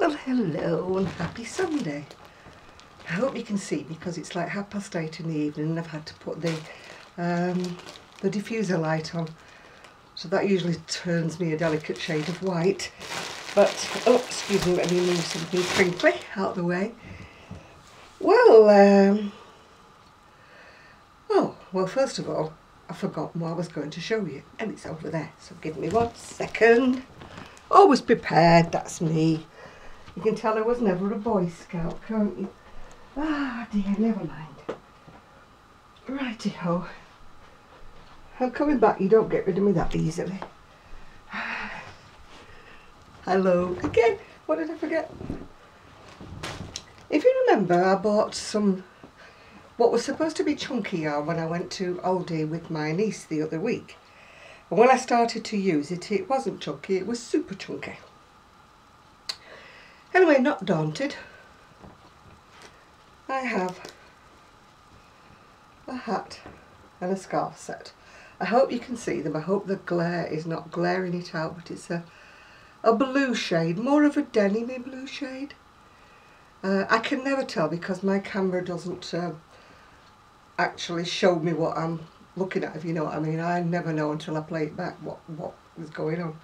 Well, hello and happy Sunday. I hope you can see because it's like 8:30 in the evening and I've had to put the diffuser light on. So that usually turns me a delicate shade of white. But, oh, excuse me, let me move something crinkly out of the way. Well, well, first of all, I've forgotten what I was going to show you, and it's over there. So give me 1 second. Always prepared, that's me. You can tell I was never a Boy Scout, can't you? Ah, dear, never mind. Righty-ho. I'm coming back, you don't get rid of me that easily. Hello again. What did I forget? If you remember, I bought some what was supposed to be chunky yarn when I went to Aldi with my niece the other week. And when I started to use it, it wasn't chunky, it was super chunky. Anyway, not daunted. I have a hat and a scarf set. I hope you can see them. I hope the glare is not glaring it out, but it's a blue shade, more of a denim-y blue shade. I can never tell because my camera doesn't actually show me what I'm looking at, if you know what I mean. I never know until I play it back what is going on.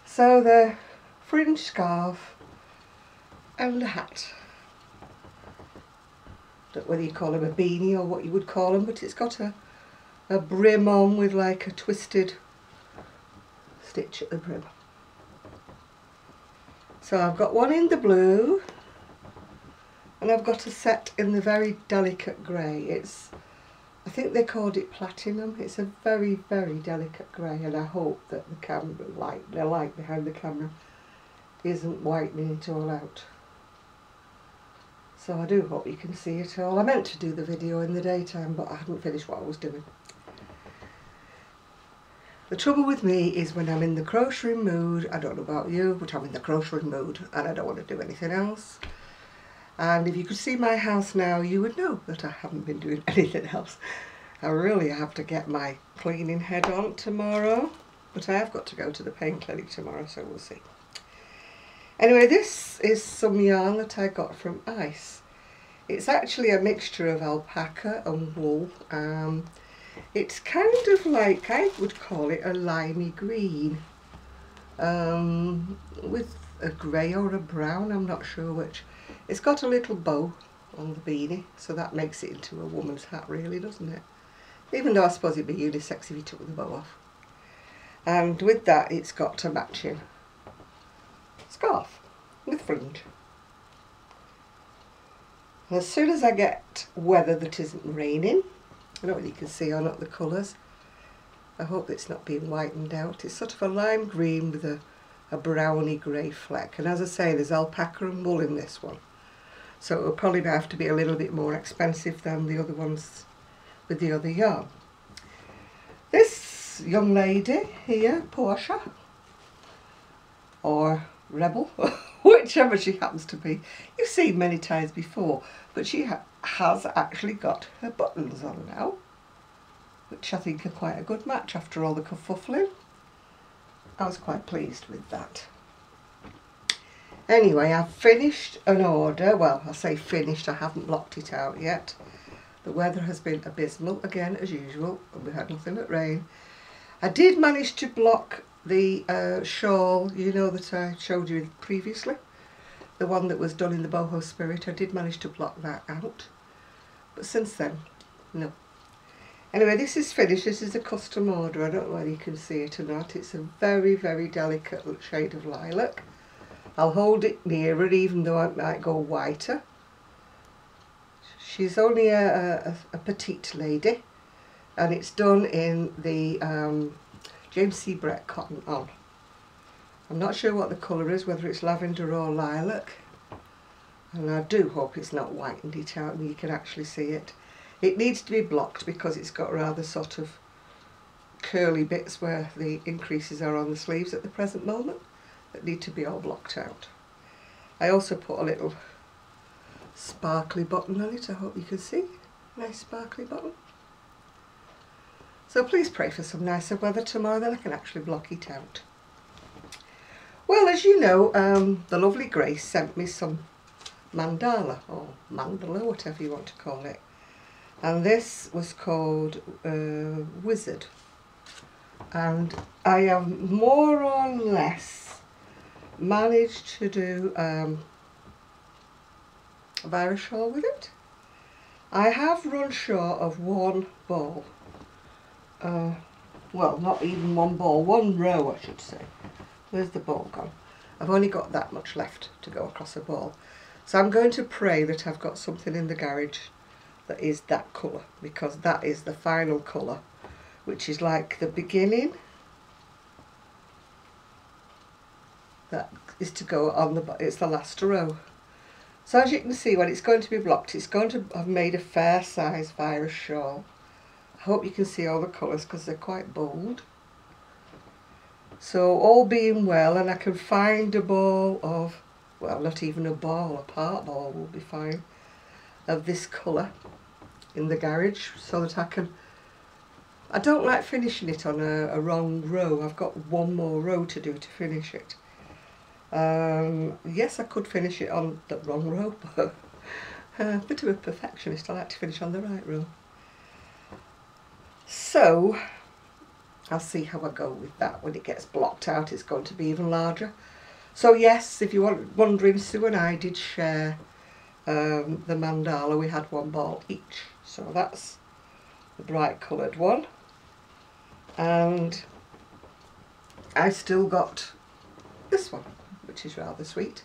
So the fringe scarf and a hat. Don't know whether you call them a beanie or what you would call them, but it's got a brim on with like a twisted stitch at the brim. So I've got one in the blue and I've got a set in the very delicate grey. I think they called it platinum. It's a very, very delicate grey, and I hope that the camera the light behind the camera isn't whitening it all out. So I do hope you can see it all. I meant to do the video in the daytime, but I hadn't finished what I was doing. The trouble with me is when I'm in the crocheting mood, I don't know about you, but I'm in the crocheting mood and I don't want to do anything else. And if you could see my house now, you would know that I haven't been doing anything else. I really have to get my cleaning head on tomorrow, but I have got to go to the pain clinic tomorrow, so we'll see. Anyway, this is some yarn that I got from Ice. It's actually a mixture of alpaca and wool. It's kind of like, I would call it a limey green, with a grey or a brown, I'm not sure which. It's got a little bow on the beanie, so that makes it into a woman's hat really, doesn't it? Even though I suppose it'd be unisex if you took the bow off. And with that it's got a matching scarf with fringe. And as soon as I get weather that isn't raining, I don't know whether you can see or not the colours. I hope it's not being whitened out. It's sort of a lime green with a browny grey fleck. And as I say, there's alpaca and wool in this one. So it will probably have to be a little bit more expensive than the other ones with the other yarn. This young lady here, Portia, or Rebel, whichever she happens to be, you've seen many times before, but she has actually got her buttons on now, which I think are quite a good match after all the kerfuffling. I was quite pleased with that. Anyway, I've finished an order. Well, I say finished, I haven't blocked it out yet. The weather has been abysmal again as usual, and we had nothing but rain. I did manage to block the shawl, you know, that I showed you previously. The one that was done in the boho spirit. I did manage to block that out. But since then, no. Anyway, this is finished. This is a custom order. I don't know whether you can see it or not. It's a very, very delicate shade of lilac. I'll hold it nearer even though it might go whiter. She's only a petite lady, and it's done in the James C. Brett cotton on. I'm not sure what the colour is, whether it's lavender or lilac, and I do hope it's not whitened it out and you can actually see it. It needs to be blocked because it's got rather sort of curly bits where the increases are on the sleeves at the present moment that need to be all blocked out. I also put a little sparkly button on it, I hope you can see. Nice sparkly button. So please pray for some nicer weather tomorrow, then I can actually block it out. Well, as you know, the lovely Grace sent me some mandala, or mandala, whatever you want to call it. And this was called Wizard. And I have more or less managed to do a virus shawl with it. I have run short of one ball. Well, not even one ball, one row I should say. Where's the ball gone? I've only got that much left to go across a ball. So I'm going to pray that I've got something in the garage that is that colour, because that is the final colour, which is like the beginning. That is to go on the, it's the last row. So as you can see, when it's going to be blocked, it's going to have made a fair size virus shawl. I hope you can see all the colours because they're quite bold. So all being well, and I can find a ball of, well, not even a ball, a part ball will be fine, of this colour in the garage, so that I don't like finishing it on a wrong row. I've got one more row to do to finish it. Yes, I could finish it on the wrong row, but a bit of a perfectionist. I like to finish on the right row. So I'll see how I go with that. When it gets blocked out, it's going to be even larger. So yes, if you're wondering, Sue and I did share the mandala. We had one ball each. So that's the bright coloured one. And I still got this one, which is rather sweet.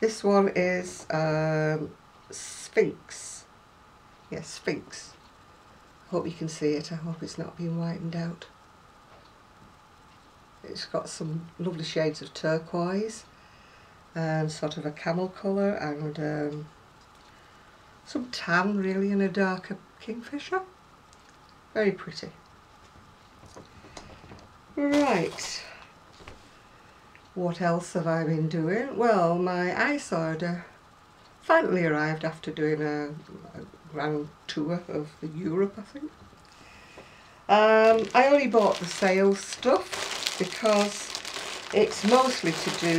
This one is Sphinx. Yes, Sphinx. I hope you can see it. I hope it's not being whitened out. It's got some lovely shades of turquoise and sort of a camel colour and some tan really, and a darker kingfisher. Very pretty. Right. What else have I been doing? Well, my ice order finally arrived after doing a grand tour of Europe, I think. I only bought the sales stuff because it's mostly to do,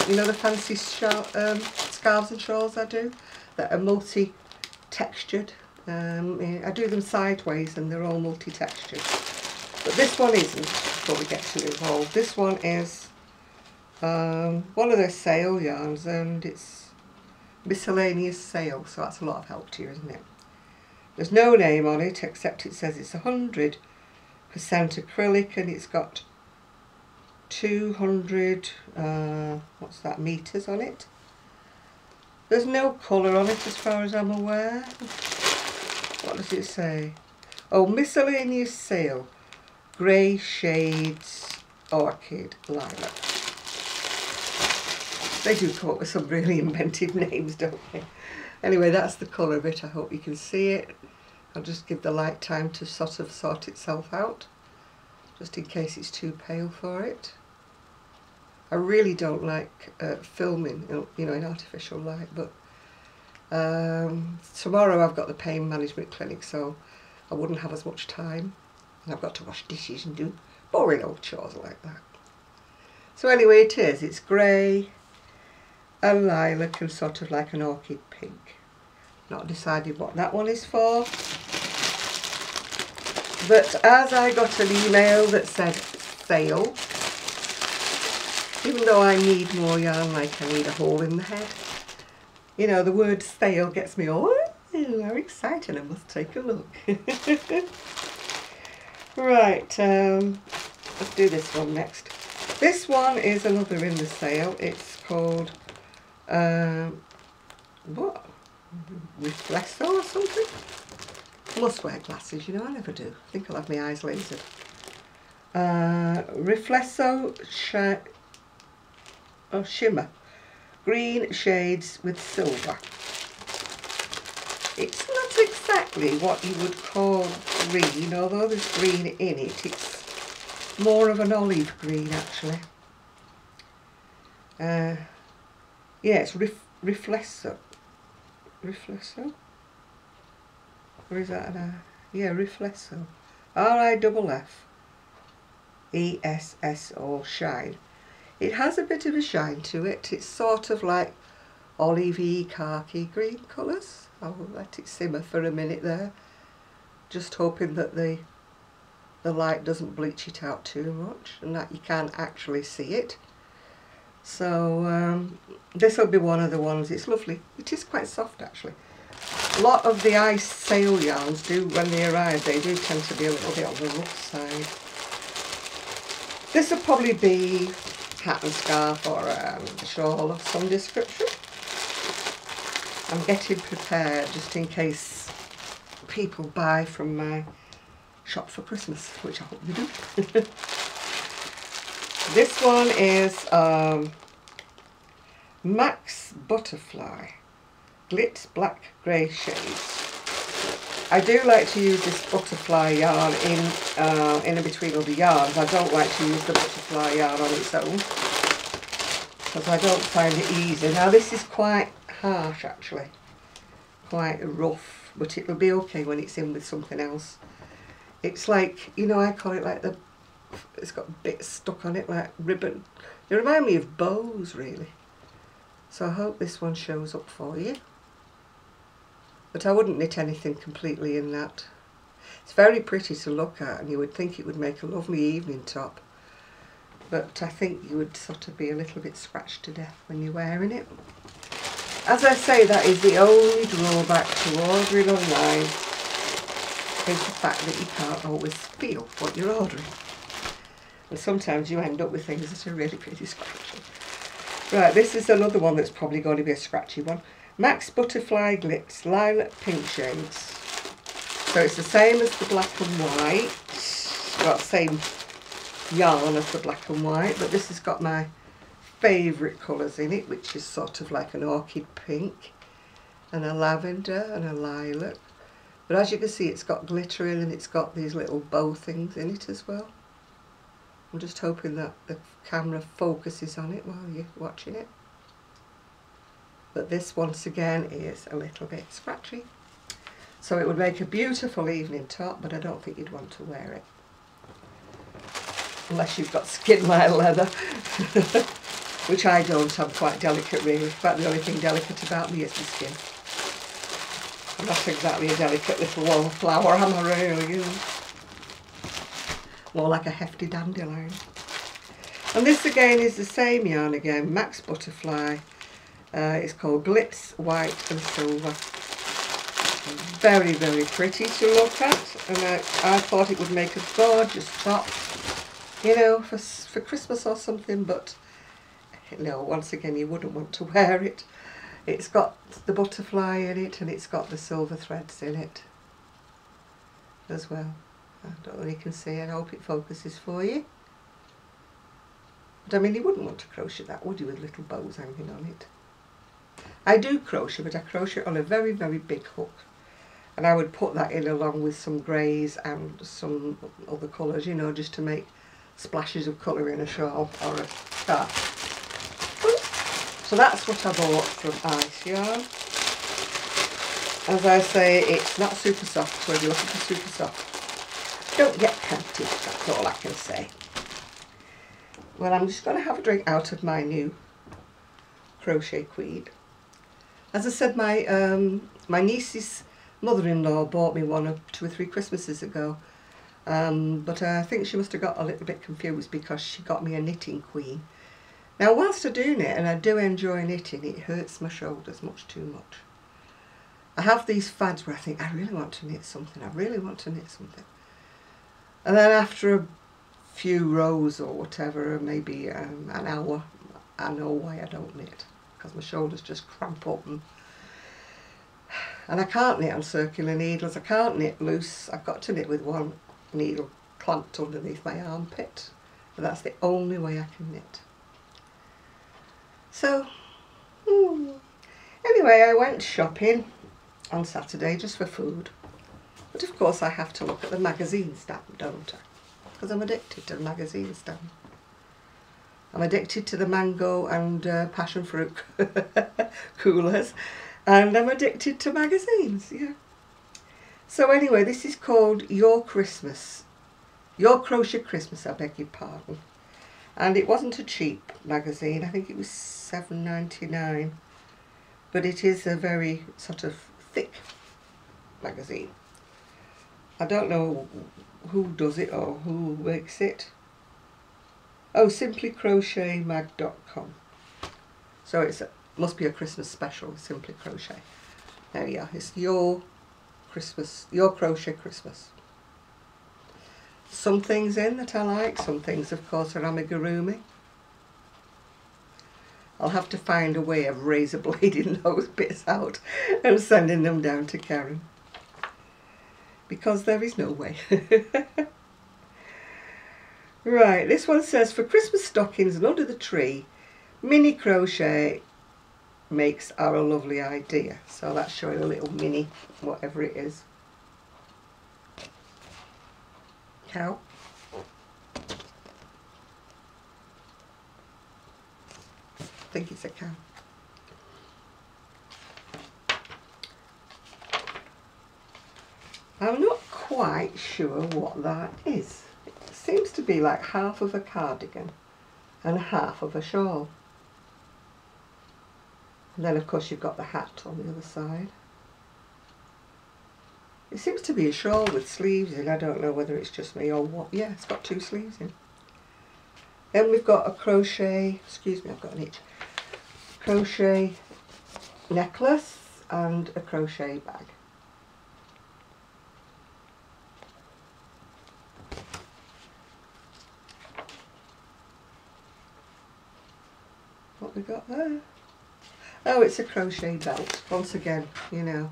you know, the fancy scarves and shawls I do that are multi-textured. I do them sideways and they're all multi-textured. But this one isn't, before we get too involved. This one is one of their sale yarns, and it's miscellaneous sale, so that's a lot of help to you, isn't it? There's no name on it except it says it's 100% acrylic, and it's got 200 what's that, meters on it. There's no colour on it as far as I'm aware. What does it say? Oh, miscellaneous sale, grey shades, orchid, lilac. They do come up with some really inventive names, don't they? Anyway, that's the colour of it. I hope you can see it. I'll just give the light time to sort of sort itself out, just in case it's too pale for it. I really don't like filming, you know, in artificial light, but tomorrow I've got the pain management clinic, so I wouldn't have as much time, and I've got to wash dishes and do boring old chores like that. So anyway, it's grey and lilac and sort of like an orchid pink. Not decided what that one is for. But as I got an email that said sale, even though I need more yarn, like I need a hole in the head, you know, the word sale gets me all, oh, how exciting, I must take a look. Right, let's do this one next. This one is another in the sale. It's called what? Reflesso or something? I must wear glasses, you know, I never do. I think I'll have my eyes lasered. Reflesso shimmer. Green shades with silver. It's not exactly what you would call green, although there's green in it. It's more of an olive green, actually. Yeah, it's Reflesso. Reflesso? Or is that an yeah, Reflesso. R-I-F-F-E-S-S-O, shine. It has a bit of a shine to it. It's sort of like olivey, khaki green colours. I'll let it simmer for a minute there, just hoping that the light doesn't bleach it out too much and that you can actually see it. So this will be one of the ones. It's lovely. It is quite soft actually. A lot of the ice sail yarns do, when they arrive, they do tend to be a little bit on the rough side. This will probably be hat and scarf or a shawl of some description. I'm getting prepared just in case people buy from my shop for Christmas, which I hope they do. This one is Max Butterfly Glitz Black Grey Shades. I do like to use this butterfly yarn in and between other yarns. I don't like to use the butterfly yarn on its own because I don't find it easy. Now this is quite harsh actually, quite rough, but it'll be okay when it's in with something else. It's like, you know, I call it like it's got bits stuck on it like ribbon. They remind me of bows really. So I hope this one shows up for you. But I wouldn't knit anything completely in that. It's very pretty to look at and you would think it would make a lovely evening top. But I think you would sort of be a little bit scratched to death when you're wearing it. As I say, that is the only drawback to ordering online, is the fact that you can't always feel what you're ordering. And sometimes you end up with things that are really pretty scratchy. Right, this is another one that's probably going to be a scratchy one. Max Butterfly Glitz Lilac Pink Shades. So it's the same as the black and white. Well, same yarn as the black and white, but this has got my favourite colours in it, which is sort of like an orchid pink and a lavender and a lilac. But as you can see, it's got glitter in and it's got these little bow things in it as well. I'm just hoping that the camera focuses on it while you're watching it. But this once again is a little bit scratchy. So it would make a beautiful evening top, but I don't think you'd want to wear it. Unless you've got skin like leather. Which I don't, I'm quite delicate really. In fact, the only thing delicate about me is my skin. I'm not exactly a delicate little wallflower, am I really? More like a hefty dandelion. And this again is the same yarn again, Max Butterfly. It's called Glitz White and Silver. Very, very pretty to look at, and I thought it would make a gorgeous top, you know, for Christmas or something, but no, once again you wouldn't want to wear it. It's got the butterfly in it and it's got the silver threads in it as well. I don't know if you can see, I hope it focuses for you. But I mean, you wouldn't want to crochet that, would you, with little bows hanging on it? I do crochet, but I crochet on a very, very big hook. And I would put that in along with some greys and some other colours, you know, just to make splashes of colour in a shawl or a scarf. So that's what I bought from Ice Yarn. As I say, it's not super soft, so if you're looking for super soft, don't get tempted, that's all I can say. Well, I'm just going to have a drink out of my new Crochet Queen. As I said, my niece's mother-in-law bought me one 2 or 3 Christmases ago, but I think she must have got a little bit confused because she got me a knitting queen. Now, whilst I do knit, and I do enjoy knitting, it hurts my shoulders much too much. I have these fads where I think, I really want to knit something, I really want to knit something. And then after a few rows or whatever, maybe an hour, I know why I don't knit, because my shoulders just cramp up. And I can't knit on circular needles, I can't knit loose, I've got to knit with one needle clamped underneath my armpit. And that's the only way I can knit. So, anyway, I went shopping on Saturday just for food. But of course I have to look at the magazine stand, don't I? Because I'm addicted to the magazine stand. I'm addicted to the mango and passion fruit coolers. And I'm addicted to magazines, yeah. So anyway, this is called Your Christmas. Your Crochet Christmas, I beg your pardon. And it wasn't a cheap magazine, I think it was £7.99, but it is a very sort of thick magazine. I don't know who does it or who makes it. Oh, simplycrochetmag.com. So it must be a Christmas special, Simply Crochet. There we are, it's your Christmas, your crochet Christmas. Some things in that I like, some things of course are amigurumi. I'll have to find a way of razor blading those bits out and sending them down to Karen, because there is no way. Right, this one says, for Christmas stockings and under the tree, mini crochet makes our lovely idea. So that's showing a little mini, whatever it is. Cow. I think it's a cow. I'm not quite sure what that is. It seems to be like half of a cardigan and half of a shawl. And then of course you've got the hat on the other side. It seems to be a shawl with sleeves in. I don't know whether it's just me or what. Yeah, it's got 2 sleeves in. Then we've got a crochet, excuse me, I've got an itch. Crochet necklace and a crochet bag. What we got there? Oh, it's a crochet belt. Once again, you know,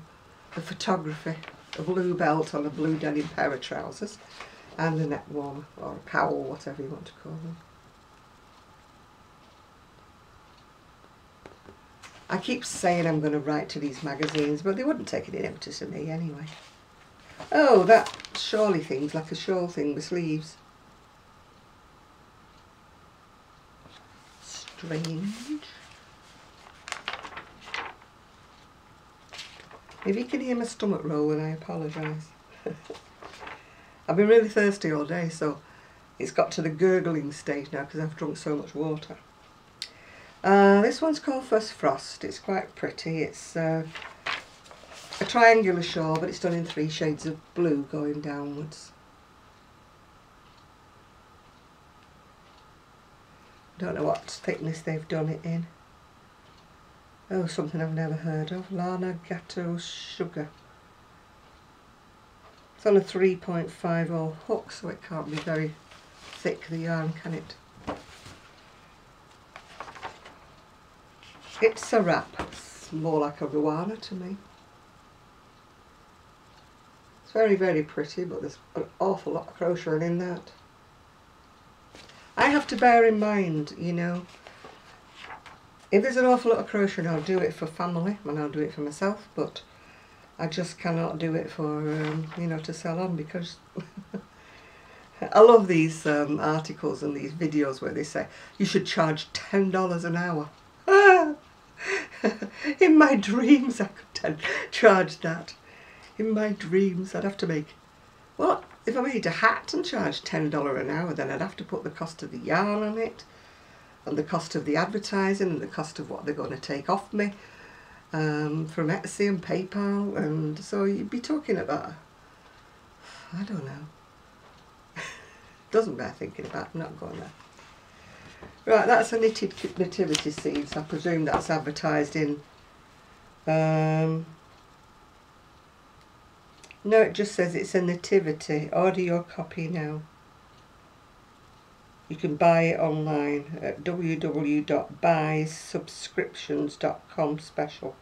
the photography. A blue belt on a blue denim pair of trousers and a neck warmer or a cowl, whatever you want to call them. I keep saying I'm going to write to these magazines, but they wouldn't take any notice of me anyway. Oh, that shawl-y thing's like a shawl thing with sleeves. Strange. If you can hear my stomach rolling, I apologise. I've been really thirsty all day, so it's got to the gurgling stage now because I've drunk so much water. This one's called First Frost. It's quite pretty. It's a triangular shawl, but it's done in 3 shades of blue going downwards. Don't know what thickness they've done it in. Oh, something I've never heard of. Lana Gatto Sugar. It's on a 3.50 hook, so it can't be very thick, the yarn, can it? It's a wrap. It's more like a ruana to me. It's very, very pretty, but there's an awful lot of crocheting in that. I have to bear in mind, you know, if there's an awful lot of crocheting, I'll do it for family and I'll do it for myself, but I just cannot do it for, you know, to sell on, because I love these articles and these videos where they say you should charge $10 an hour. In my dreams I could charge that. In my dreams I'd have to make, well, if I made a hat and charged $10 an hour, then I'd have to put the cost of the yarn on it, and the cost of the advertising, and the cost of what they're going to take off me from Etsy and PayPal, and so you'd be talking about, I don't know. Doesn't bear thinking about. I'm not going there. Right, that's a knitted nativity scene, so I presume that's advertised in. No, it just says it's a nativity. Order your copy now. You can buy it online at www.buysubscriptions.com special.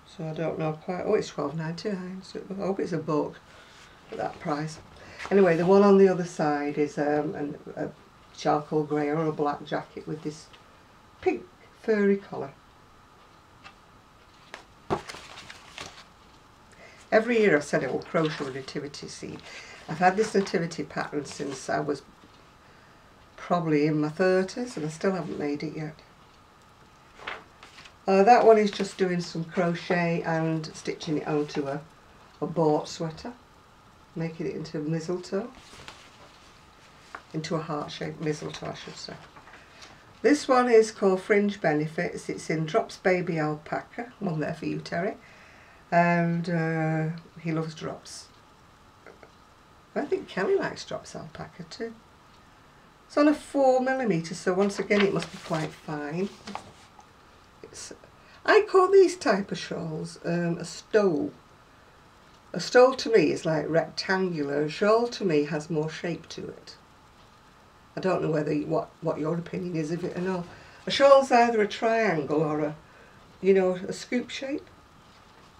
So I don't know quite. Oh, it's $12.99. So I hope it's a book at that price. Anyway, the one on the other side is a charcoal grey or a black jacket with this pink furry collar. Every year I've said I will crochet a nativity scene. I've had this nativity pattern since I was probably in my 30s and I still haven't made it yet. That one is just doing some crochet and stitching it onto a bought sweater, making it into mistletoe. into a heart-shaped mistletoe, I should say. This one is called Fringe Benefits. It's in Drops Baby Alpaca. One there for you, Terry. And he loves Drops. I think Kelly likes Drops Alpaca too. It's on a 4mm, so once again it must be quite fine. I call these type of shawls a stole. A stole to me is like rectangular. A shawl to me has more shape to it. I don't know whether what your opinion is of it or not. A shawl's either a triangle or a, you know, a scoop shape.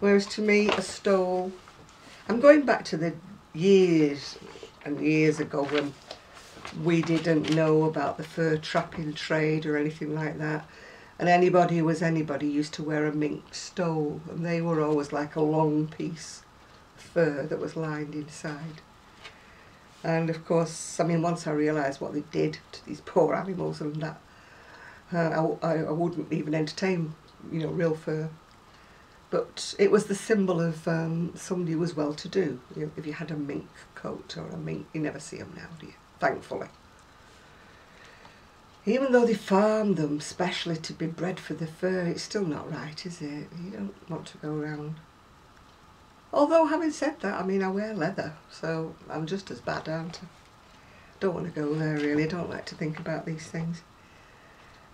Whereas to me, a stole, I'm going back to the years and years ago when we didn't know about the fur trapping trade or anything like that. And anybody who was anybody used to wear a mink stole, and they were always like a long piece of fur that was lined inside. And of course, I mean, once I realised what they did to these poor animals and that, I wouldn't even entertain, you know, real fur. But it was the symbol of somebody who was well-to-do. You know, if you had a mink coat or a mink, you never see them now, do you? Thankfully. Even though they farmed them specially to be bred for the fur, it's still not right, is it? You don't want to go around. Although, having said that, I mean, I wear leather, so I'm just as bad, aren't I? Don't want to go there, really. I don't like to think about these things.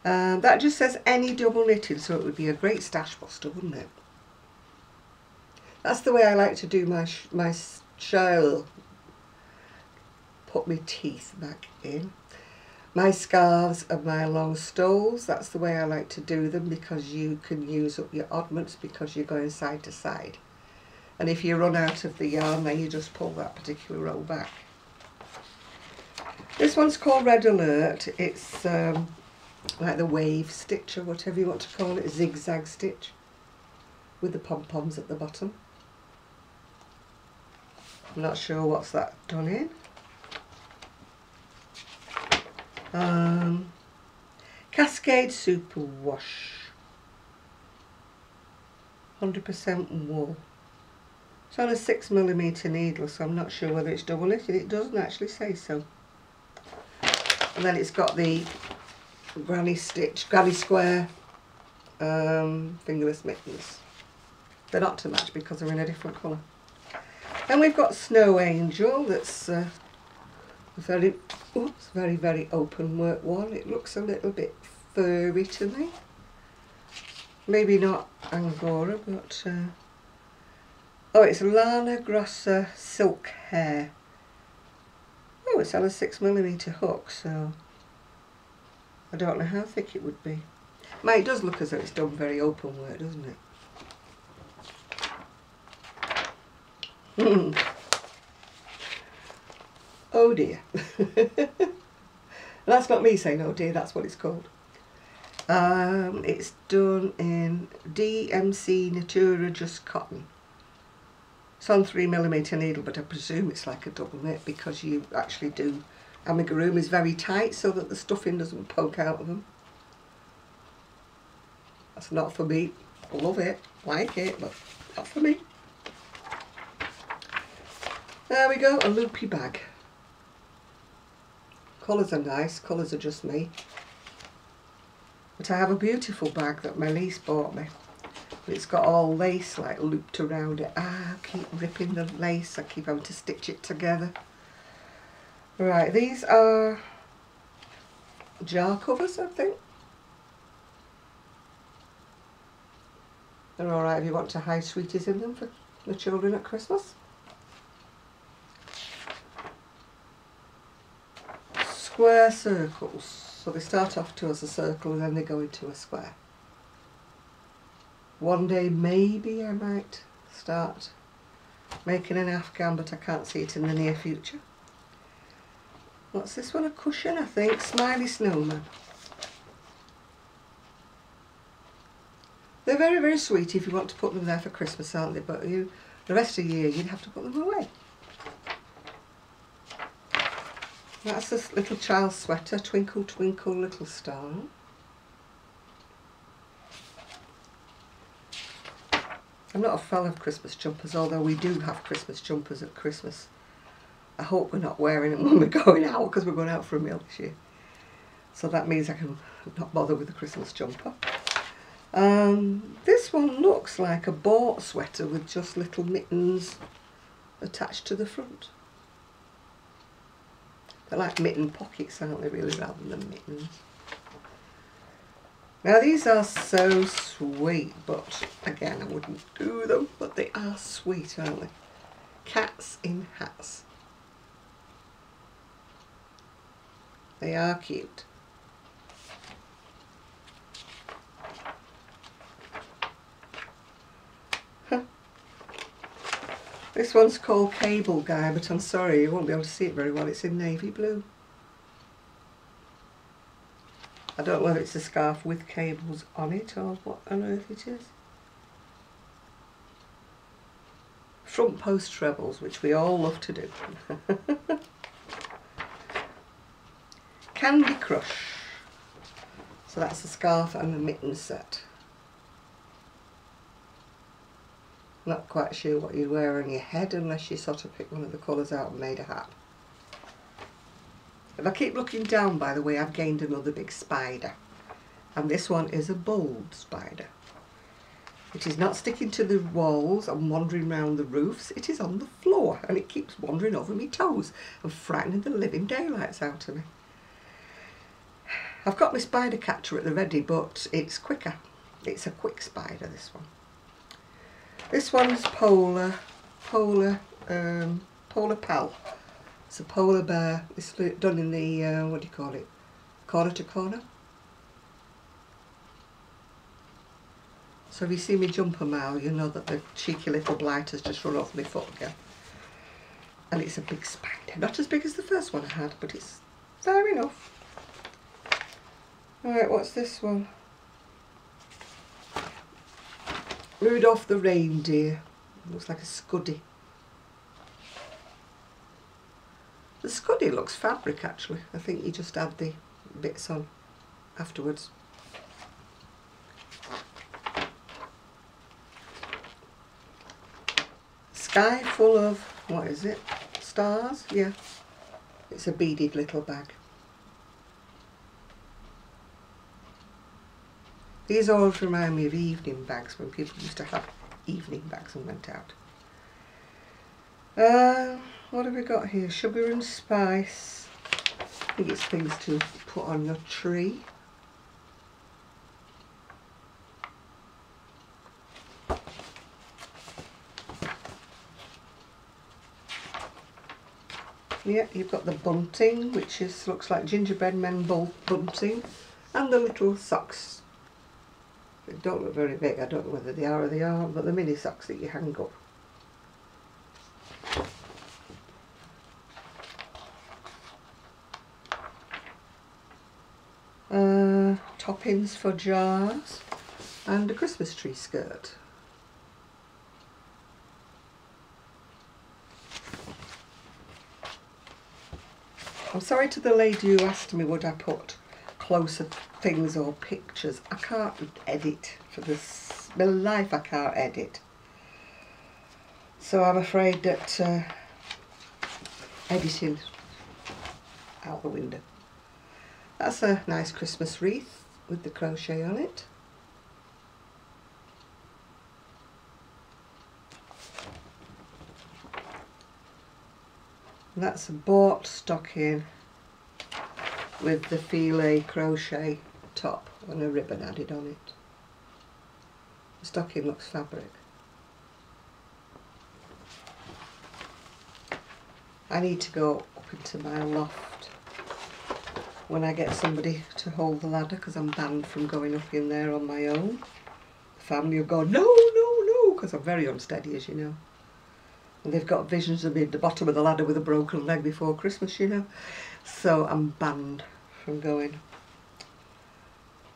That just says any double knitted, so it would be a great stash buster, wouldn't it? That's the way I like to do my shawl. Put my teeth back in. My scarves and my long stoles, that's the way I like to do them, because you can use up your oddments because you're going side to side. And if you run out of the yarn, then you just pull that particular row back. This one's called Red Alert. It's like the wave stitch or whatever you want to call it, a zigzag stitch with the pom-poms at the bottom. I'm not sure what's that done in. Cascade Super Wash, 100% wool. It's on a 6mm needle, so I'm not sure whether it's double knitted. It doesn't actually say so. And then it's got the granny stitch, granny square fingerless mittens. They're not to match because they're in a different colour. And we've got Snow Angel. That's very, very open work one. It looks a little bit furry to me. Maybe not Angora, but oh, it's Lana Grossa silk hair. Oh, it's on a 6mm hook, so I don't know how thick it would be. It does look as though it's done very open work, doesn't it? Oh dear. That's not me saying oh dear, that's what it's called. It's done in DMC Natura Just Cotton. It's on 3mm needle, but I presume it's like a double knit because you actually do. Amigurumi is very tight so that the stuffing doesn't poke out of them. That's not for me. I love it, like it, but not for me. There we go, a loopy bag. Colours are nice, colours are just me. But I have a beautiful bag that my niece bought me. It's got all lace like looped around it. I keep ripping the lace, I keep having to stitch it together. Right, these are jar covers, I think. They're alright if you want to hide sweeties in them for the children at Christmas. Square circles. So they start off to as a circle and then they go into a square. One day maybe I might start making an afghan, but I can't see it in the near future. What's this one? A cushion, I think. Smiley Snowman. They're very, very sweet if you want to put them there for Christmas, aren't they? But the rest of the year you'd have to put them away. That's a little child's sweater, Twinkle Twinkle Little Star. I'm not a fan of Christmas jumpers, although we do have Christmas jumpers at Christmas. I hope we're not wearing them when we're going out, because we're going out for a meal this year. So that means I can not bother with the Christmas jumper. This one looks like a bought sweater with just little mittens attached to the front. They're like mitten pockets, aren't they, really, rather than mittens. Now these are so sweet, but again I wouldn't do them, but they are sweet, aren't they? Cats in hats. They are cute. This one's called Cable Guy, but I'm sorry, you won't be able to see it very well. It's in navy blue. I don't know whether it's a scarf with cables on it or what on earth it is. Front post trebles, which we all love to do. Candy Crush. So that's the scarf and the mitten set. Not quite sure what you'd wear on your head unless you sort of pick one of the colours out and made a hat. If I keep looking down, by the way, I've gained another big spider. And this one is a bold spider. It is not sticking to the walls and wandering round the roofs. It is on the floor and it keeps wandering over my toes and frightening the living daylights out of me. I've got my spider catcher at the ready, but it's quicker. It's a quick spider, this one. This one's Polar Pal. It's a polar bear. It's done in the, what do you call it? Corner to corner. So if you see me jumper mile, you know that the cheeky little blight has just run off my foot again. And it's a big spider. Not as big as the first one I had, but it's fair enough. Alright, what's this one? Rudolph the Reindeer. Looks like a scuddy. The scuddy looks fabric actually. I think you just add the bits on afterwards. Sky full of, what is it? Stars? Yeah. It's a beaded little bag. These always remind me of evening bags, when people used to have evening bags and went out. What have we got here? Sugar and spice. I think it's things to put on your tree. Yeah, you've got the bunting, which looks like gingerbread men bunting, and the little socks. They don't look very big, I don't know whether they are or they aren't, but the mini socks that you hang up. Toppings for jars, and a Christmas tree skirt. I'm sorry to the lady who asked me would I put closer things or pictures. I can't edit for this. My life I can't edit. So I'm afraid that editing out the window. That's a nice Christmas wreath with the crochet on it. And that's a bought stocking with the filet crochet top and a ribbon added on it. The stocking looks fabric. I need to go up into my loft when I get somebody to hold the ladder, because I'm banned from going up in there on my own. The family will go, no, no, no, because I'm very unsteady, as you know. And they've got visions of me at the bottom of the ladder with a broken leg before Christmas, you know. So I'm banned from going.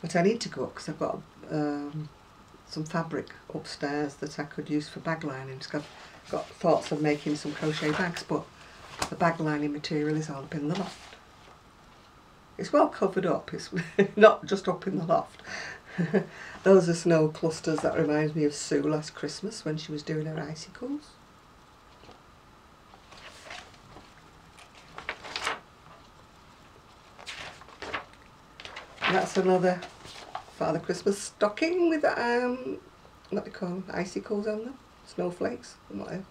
But I need to go up because I've got some fabric upstairs that I could use for bag lining. I've got thoughts of making some crochet bags, but the bag lining material is all up in the loft. It's well covered up, it's not just up in the loft. Those are snow clusters. That reminds me of Sue last Christmas when she was doing her icicles. that's another Father Christmas stocking with what they call them, icicles on them, snowflakes and whatever.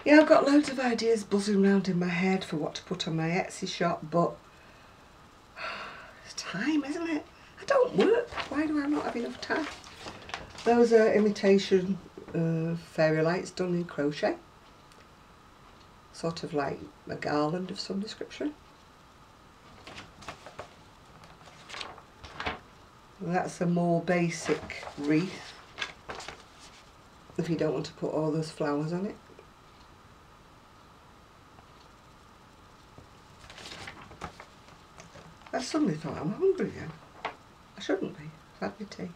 Yeah, I've got loads of ideas buzzing around in my head for what to put on my Etsy shop, but it's time, isn't it? I don't work. Why do I not have enough time? Those are imitation fairy lights done in crochet. Sort of like a garland of some description. And that's a more basic wreath, if you don't want to put all those flowers on it. I suddenly thought I'm hungry again. I shouldn't be. I've had my tea.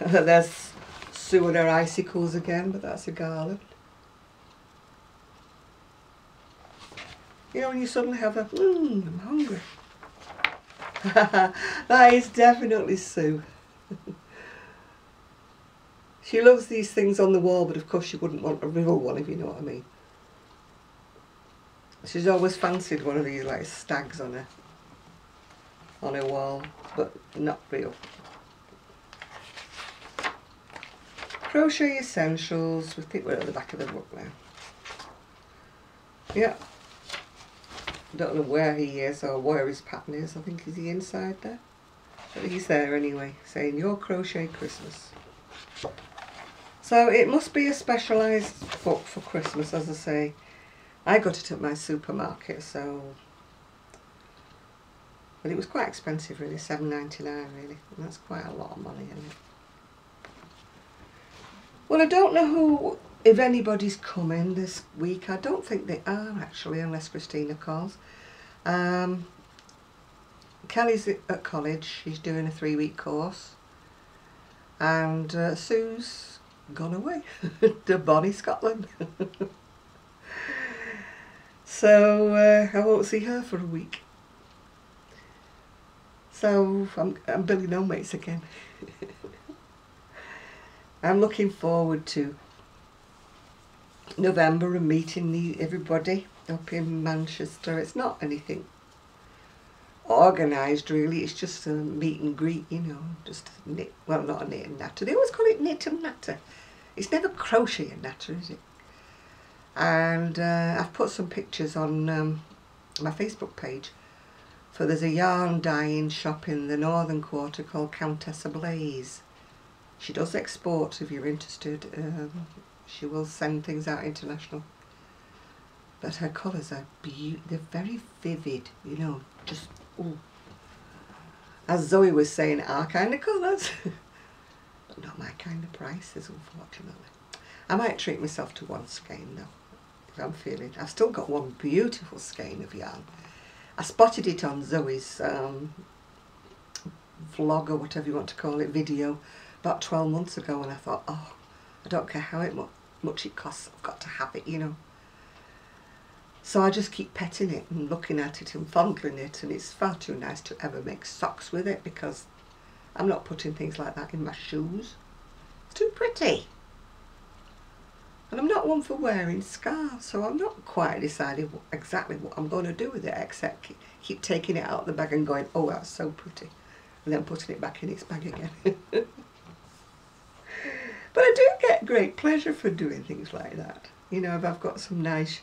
There's Sue and her icicles again, but that's a garland. You know when you suddenly have a, I'm hungry. That is definitely Sue. She loves these things on the wall, but of course she wouldn't want a real one, if you know what I mean. She's always fancied one of these like stags on her wall, but not real. Crochet Essentials. We think we're at the back of the book now. Yeah. Don't know where he is or where his pattern is. I think is he inside there? But he's there anyway, saying your crochet Christmas. So it must be a specialised book for Christmas, as I say. I got it at my supermarket, so, but it was quite expensive really, $7.99 really, and that's quite a lot of money, isn't it? Well, I don't know if anybody's coming this week. I don't think they are actually, unless Christina calls. Kelly's at college, she's doing a 3-week course, and Sue's gone away to Bonnie, Scotland. So I won't see her for a week. So I'm building no mates again. I'm looking forward to November and meeting everybody up in Manchester. It's not anything organised really, it's just a meet and greet, you know, just knit, well not a knit and natter. They always call it knit and natter. It's never crochet and natter, is it? And I've put some pictures on my Facebook page, for there's a yarn dyeing shop in the northern quarter called Countess Ablaze. She does export if you're interested. She will send things out international. But her colours are beautiful, they're very vivid, you know, just, ooh. As Zoe was saying, our kind of colours. But not my kind of prices, unfortunately. I might treat myself to one skein though. I'm feeling, I've still got one beautiful skein of yarn. I spotted it on Zoe's vlog or whatever you want to call it, video, about 12 months ago, and I thought, oh, I don't care how much it costs, I've got to have it, you know. So I just keep petting it and looking at it and fondling it, and it's far too nice to ever make socks with it because I'm not putting things like that in my shoes. It's too pretty. And I'm not one for wearing scarves, so I'm not quite decided exactly what I'm going to do with it, except keep taking it out of the bag and going, oh, that's so pretty, and then putting it back in its bag again. But I do get great pleasure for doing things like that. You know, if I've got some nice,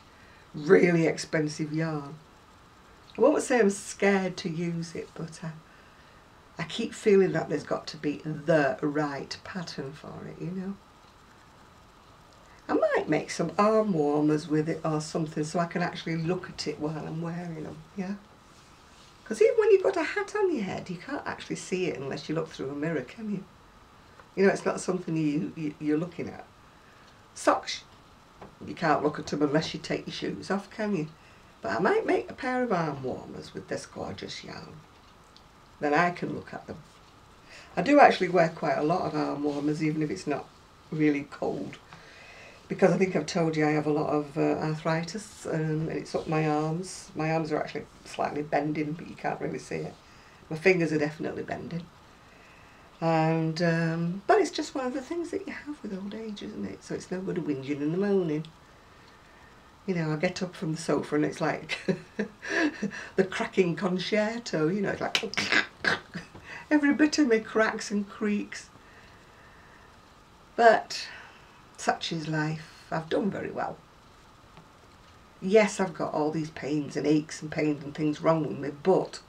really expensive yarn. I won't say I'm scared to use it, but I keep feeling that there's got to be the right pattern for it, you know. I might make some arm warmers with it or something so I can actually look at it while I'm wearing them, yeah? Because even when you've got a hat on your head, you can't actually see it unless you look through a mirror, can you? You know, it's not something you're looking at. Socks, you can't look at them unless you take your shoes off, can you? But I might make a pair of arm warmers with this gorgeous yarn. Then I can look at them. I do actually wear quite a lot of arm warmers, even if it's not really cold. Because I think I've told you I have a lot of arthritis and it's up my arms. My arms are actually slightly bending, but you can't really see it. My fingers are definitely bending. And but it's just one of the things that you have with old age, isn't it? So it's no good whinging and moaning. You know, I get up from the sofa and it's like the cracking concerto, you know, it's like every bit of me cracks and creaks. But such is life. I've done very well. Yes, I've got all these pains and aches and pains and things wrong with me, but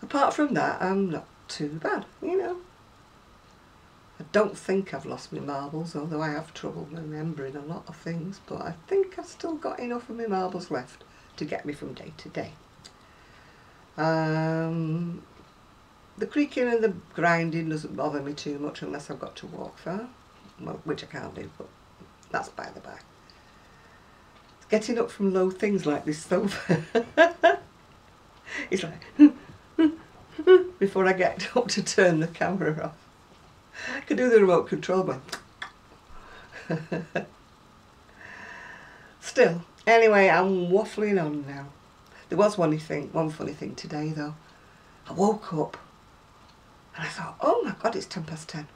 apart from that, I'm not too bad, you know. I don't think I've lost my marbles, although I have trouble remembering a lot of things, but I think I've still got enough of my marbles left to get me from day to day. The creaking and the grinding doesn't bother me too much unless I've got to walk far, well, which I can't do, but that's by the by. Getting up from low things like this sofa, it's like before I get up to turn the camera off. I could do the remote control, but still. Anyway, I'm waffling on now. There was one funny thing today though. I woke up and I thought, oh my God, it's 10:10.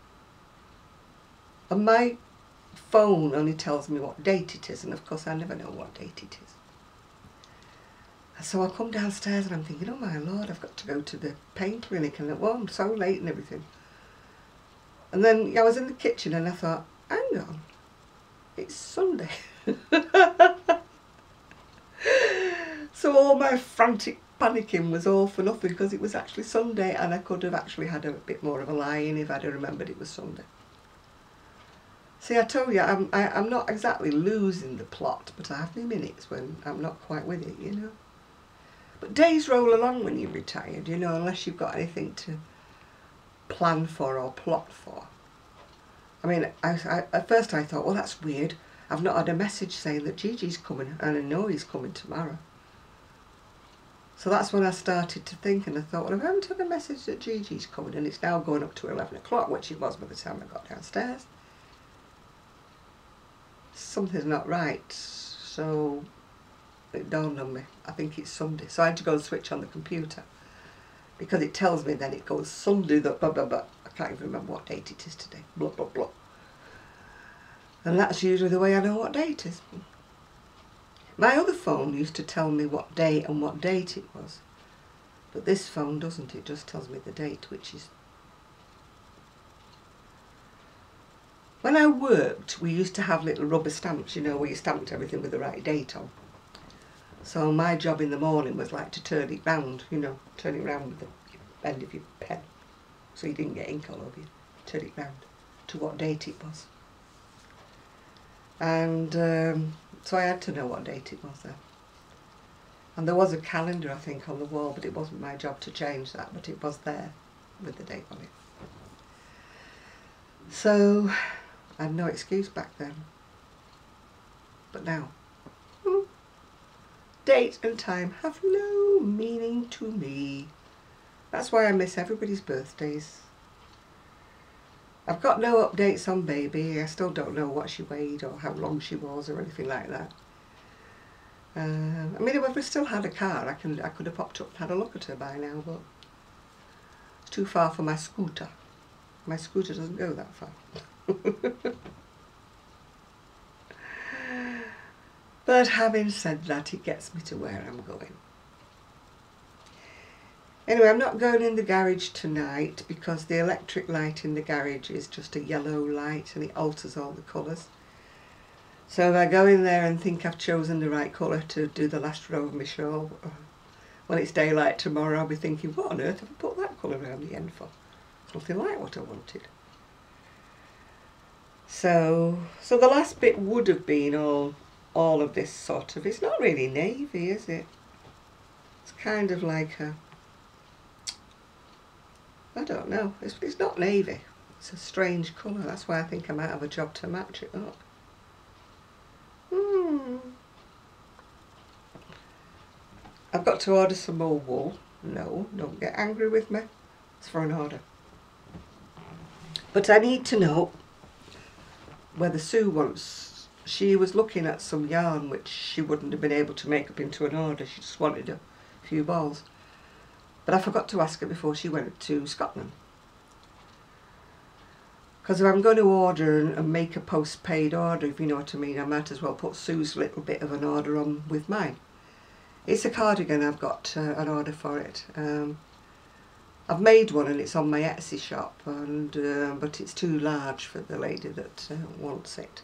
And my phone only tells me what date it is, and of course I never know what date it is. And so I come downstairs and I'm thinking, oh my Lord, I've got to go to the pain clinic, and well, I'm so late and everything. And then I was in the kitchen and I thought, hang on, it's Sunday. So all my frantic panicking was all for nothing, because it was actually Sunday, and I could have actually had a bit more of a lie-in if I'd have remembered it was Sunday. See, I told you, I'm not exactly losing the plot, but I have my minutes when I'm not quite with it, you know. But days roll along when you're retired, you know, unless you've got anything to plan for or plot for. I mean, at first I thought, well, that's weird. I've not had a message saying that Gigi's coming, and I know he's coming tomorrow. So that's when I started to think, and I thought, well, I haven't had a message that Gigi's coming, and it's now going up to 11 o'clock, which it was by the time I got downstairs. Something's not right, so it dawned on me. I think it's Sunday, so I had to go and switch on the computer, because it tells me then it goes Sunday, that blah blah blah. I can't even remember what date it is today, blah blah blah. And that's usually the way I know what day it is. My other phone used to tell me what day and what date it was, but this phone doesn't. It just tells me the date, which is... When I worked, we used to have little rubber stamps, you know, where you stamped everything with the right date on. So my job in the morning was like to turn it round, you know, turn it round with the end of your pen, so you didn't get ink all over you. Turn it round to what date it was. And so I had to know what date it was then. And there was a calendar, I think, on the wall, but it wasn't my job to change that, but it was there with the date on it. So I had no excuse back then. But now, date and time have no meaning to me. That's why I miss everybody's birthdays. I've got no updates on baby. I still don't know what she weighed or how long she was or anything like that. I mean, if we still had a car, I could have popped up and had a look at her by now, but it's too far for my scooter. My scooter doesn't go that far. But having said that, it gets me to where I'm going. Anyway, I'm not going in the garage tonight because the electric light in the garage is just a yellow light and it alters all the colours. So if I go in there and think I've chosen the right colour to do the last row of my shawl, when it's daylight tomorrow I'll be thinking, what on earth have I put that colour around the end for? It's nothing like what I wanted. So the last bit would have been all of this sort of, it's not really navy, is it? It's kind of like a, I don't know, it's not navy. It's a strange colour, that's why I think I might have a job to match it up. I've got to order some more wool. No, don't get angry with me. It's for an order. But I need to know whether Sue wants... She was looking at some yarn which she wouldn't have been able to make up into an order. She just wanted a few balls. But I forgot to ask her before she went to Scotland. Because if I'm going to order and make a post-paid order, if you know what I mean, I might as well put Sue's little bit of an order on with mine. It's a cardigan, I've got an order for it. I've made one and it's on my Etsy shop, and but it's too large for the lady that wants it.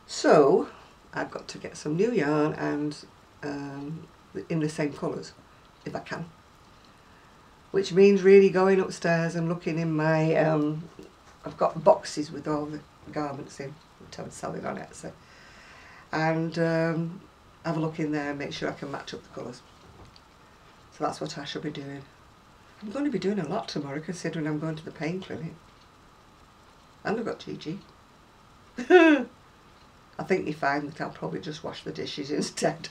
So I've got to get some new yarn and in the same colours, if I can. Which means really going upstairs and looking in my, I've got boxes with all the garments in, which I'm selling on Etsy. And have a look in there and make sure I can match up the colours. So that's what I shall be doing. I'm going to be doing a lot tomorrow considering I'm going to the pain clinic. And I've got Gigi. I think you find that I'll probably just wash the dishes instead.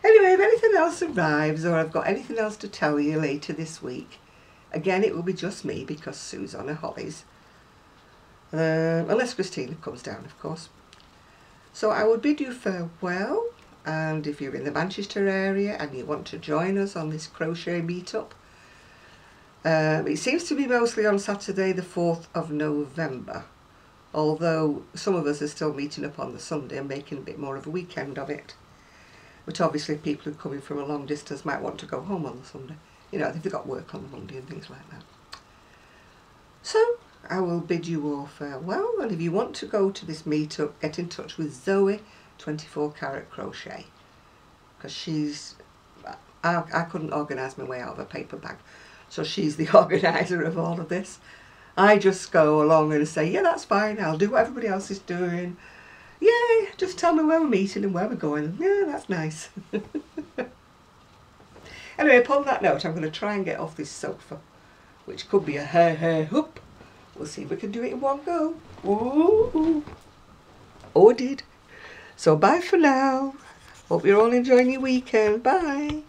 Anyway, if anything else arrives or I've got anything else to tell you later this week, again it will be just me because Sue's on her holidays. Unless Christina comes down, of course. So I would bid you farewell, and if you're in the Manchester area and you want to join us on this crochet meetup, it seems to be mostly on Saturday the 4th of November, although some of us are still meeting up on the Sunday and making a bit more of a weekend of it. But obviously people who are coming from a long distance might want to go home on the Sunday, you know, if they've got work on the Monday and things like that. So I will bid you all farewell, and if you want to go to this meetup, get in touch with Zoe 24 Carat Crochet, because she's, I couldn't organise my way out of a paper bag, so she's the organiser of all of this. I just go along and say, yeah, that's fine, I'll do what everybody else is doing. Yeah, just tell me where we're meeting and where we're going. Yeah, that's nice. Anyway, upon that note, I'm going to try and get off this sofa, which could be a hoop. We'll see if we can do it in one go. Ooh. Oh, I did. So bye for now. Hope you're all enjoying your weekend. Bye.